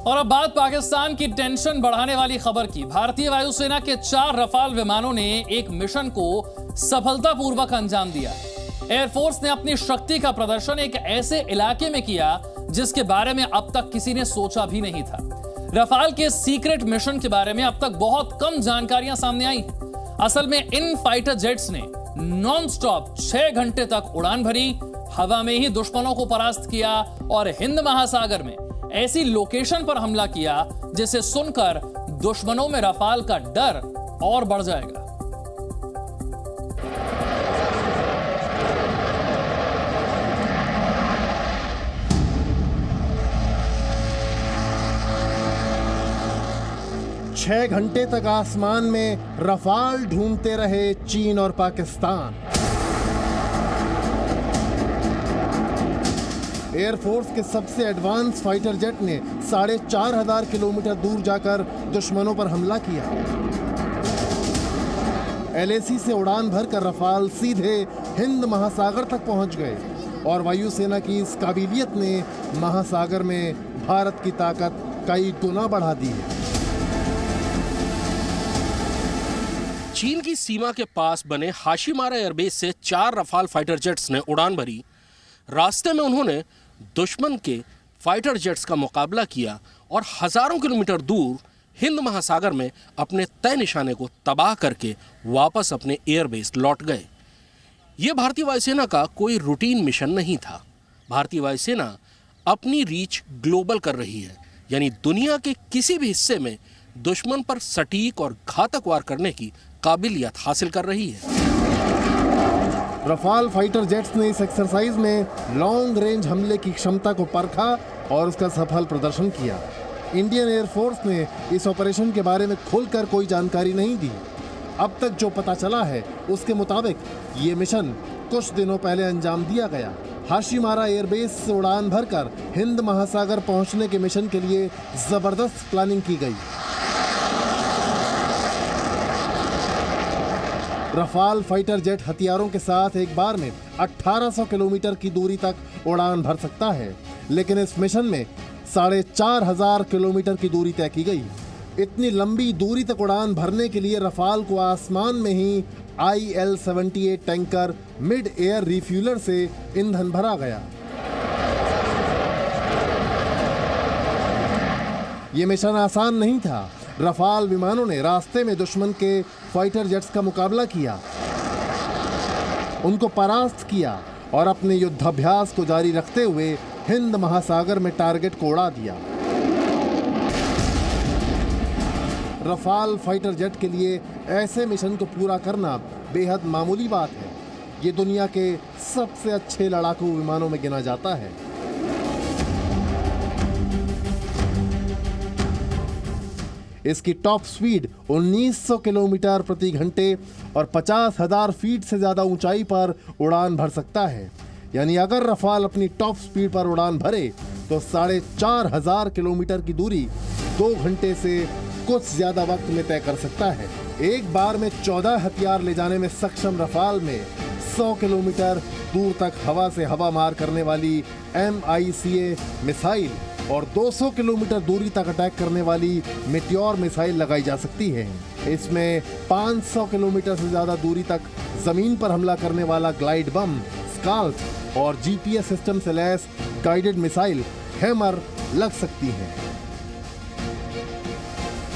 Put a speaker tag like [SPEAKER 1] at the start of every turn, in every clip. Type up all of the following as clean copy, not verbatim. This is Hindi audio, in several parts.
[SPEAKER 1] और अब बात पाकिस्तान की टेंशन बढ़ाने वाली खबर की। भारतीय वायुसेना के 4 रफाल विमानों ने एक मिशन को सफलतापूर्वक अंजाम दिया। एयरफोर्स ने अपनी शक्ति का प्रदर्शन एक ऐसे इलाके में किया जिसके बारे में अब तक किसी ने सोचा भी नहीं था। रफाल के सीक्रेट मिशन के बारे में अब तक बहुत कम जानकारियां सामने आई। असल में इन फाइटर जेट्स ने नॉन स्टॉप 6 घंटे तक उड़ान भरी, हवा में ही दुश्मनों को परास्त किया और हिंद महासागर में ऐसी लोकेशन पर हमला किया जिसे सुनकर दुश्मनों में रफाल का डर और बढ़ जाएगा।
[SPEAKER 2] छह घंटे तक आसमान में रफाल ढूंढते रहे चीन और पाकिस्तान। एयरफोर्स के सबसे एडवांस फाइटर जेट ने 4,500 किलोमीटर दूर जाकर दुश्मनों पर हमला किया। LAC से उड़ान भरकर रफाल सीधे हिंद महासागर तक पहुंच गए और वायुसेना की इस काबिलियत ने महासागर में भारत की ताकत कई गुना बढ़ा दी है।
[SPEAKER 3] चीन की सीमा के पास बने हाशिमारा एयरबेस से 4 रफाल फाइटर जेट्स ने उड़ान भरी। रास्ते में उन्होंने दुश्मन के फाइटर जेट्स का मुकाबला किया और हजारों किलोमीटर दूर हिंद महासागर में अपने तय निशाने को तबाह करके वापस अपने एयरबेस लौट गए। यह भारतीय वायुसेना का कोई रूटीन मिशन नहीं था। भारतीय वायुसेना अपनी रीच ग्लोबल कर रही है, यानी दुनिया के किसी भी हिस्से में दुश्मन पर सटीक और घातक वार करने की काबिलियत हासिल कर रही है।
[SPEAKER 2] रफाल फाइटर जेट्स ने इस एक्सरसाइज में लॉन्ग रेंज हमले की क्षमता को परखा और उसका सफल प्रदर्शन किया। इंडियन एयरफोर्स ने इस ऑपरेशन के बारे में खुलकर कोई जानकारी नहीं दी। अब तक जो पता चला है उसके मुताबिक ये मिशन कुछ दिनों पहले अंजाम दिया गया। हाशिमारा एयरबेस से उड़ान भरकर हिंद महासागर पहुंचने के मिशन के लिए जबरदस्त प्लानिंग की गई। रफाल फाइटर जेट हथियारों के साथ एक बार में 1800 किलोमीटर की दूरी तक उड़ान भर सकता है, लेकिन इस मिशन में 4,500 किलोमीटर की दूरी तय की गई। इतनी लंबी दूरी तक उड़ान भरने के लिए रफाल को आसमान में ही IL-78 tanker mid air refueller से ईंधन भरा गया। ये मिशन आसान नहीं था। रफाल विमानों ने रास्ते में दुश्मन के फाइटर जेट्स का मुकाबला किया, उनको परास्त किया और अपने युद्धाभ्यास को जारी रखते हुए हिंद महासागर में टारगेट को उड़ा दिया। रफाल फाइटर जेट के लिए ऐसे मिशन को पूरा करना बेहद मामूली बात है। ये दुनिया के सबसे अच्छे लड़ाकू विमानों में गिना जाता है। इसकी टॉप स्पीड 1900 किलोमीटर प्रति घंटे और 50,000 फीट से ज्यादा ऊंचाई पर उड़ान भर सकता है। यानी अगर रफाल अपनी टॉप स्पीड पर उड़ान भरे तो 4,500 किलोमीटर की दूरी 2 घंटे से कुछ ज्यादा वक्त में तय कर सकता है। एक बार में 14 हथियार ले जाने में सक्षम रफाल में 100 किलोमीटर दूर तक हवा से हवा मार करने वाली MICA मिसाइल और 200 किलोमीटर दूरी तक अटैक करने वाली मेटियोर मिसाइल लगाई जा सकती है। इसमें 500 किलोमीटर से ज्यादा दूरी तक जमीन पर हमला करने वाला ग्लाइड बम, स्काल्प और GPS सिस्टम से लैस गाइडेड मिसाइल हैमर लग सकती है।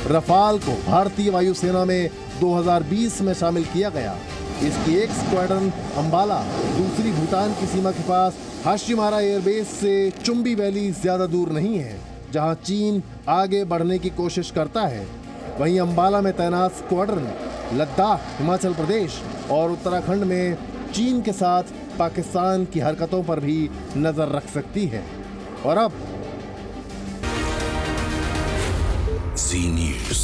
[SPEAKER 2] रफाल को भारतीय वायुसेना में 2020 में शामिल किया गया। इसकी एक स्क्वाड्रन अंबाला, दूसरी भूटान की सीमा के पास हाशिमारा एयरबेस से चुंबी वैली ज्यादा दूर नहीं है, जहां चीन आगे बढ़ने की कोशिश करता है। वहीं अंबाला में तैनात स्क्वाड्रन लद्दाख, हिमाचल प्रदेश और उत्तराखंड में चीन के साथ पाकिस्तान की हरकतों पर भी नजर रख सकती है। और अब
[SPEAKER 4] Zee News।